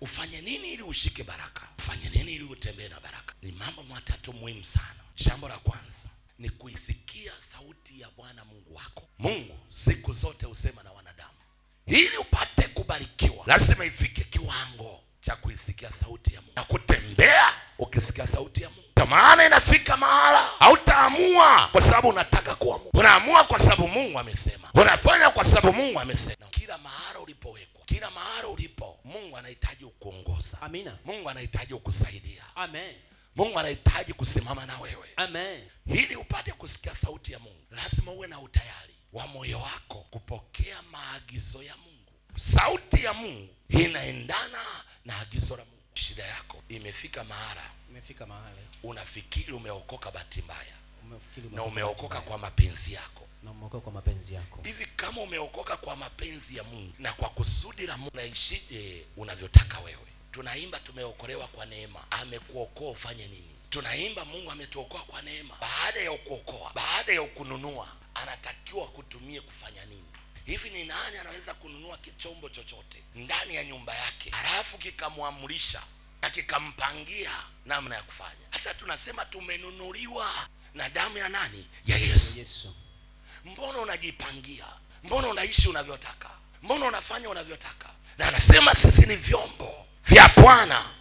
Ufanye nini ili ushike baraka? Ufanye nini ili utembee na baraka? Ni mambo matatu muhimu sana. Jambo la kwanza ni kuisikia sauti ya Bwana Mungu wako. Mungu siku zote husema na wanadamu. Ili upate kubarikiwa, lazima ifike kiwango cha kuisikia sauti ya Mungu na kutembea ukisikia sauti ya Mungu. Kwa maana inafika mahala hautaamua kwa sababu unataka kuamua. Unaamua kwa sababu Mungu amesema. Unafanya kwa sababu Mungu amesema. Kila mahala ulipowekwa, kila mahala ulipo, Mungu anahitaji ukuongoza. Amina. Mungu anahitaji kukusaidia. Amen. Mungu anahitaji kusimama na wewe. Amen. Ili upate kusikia sauti ya Mungu, lazima uwe na utayari wa moyo wako kupokea maagizo ya Mungu. Sauti ya Mungu inaendana na agizo la Mungu. Shida yako imefika mahali unafikiri umeokoka bahati mbaya, na umeokoka kwa mapenzi yako. Hivi kama umeokoka kwa mapenzi ya Mungu na kwa kusudi la Mungu, naishije unavyotaka wewe? Tunaimba tumeokolewa kwa neema. Amekuokoa ufanye nini? Tunaimba Mungu ametuokoa kwa neema. Baada ya kuokoa, baada ya kununua, anatakiwa kutumie kufanya nini? Hivi ni nani anaweza kununua kichombo chochote ndani ya nyumba yake halafu kikamwamrisha na kikampangia namna ya kufanya? Sasa tunasema tumenunuliwa na damu ya nani? Ya Yesu. Mbona unajipangia? Mbona unaishi unavyotaka? Mbona unafanya unavyotaka? Na anasema sisi ni vyombo vya Bwana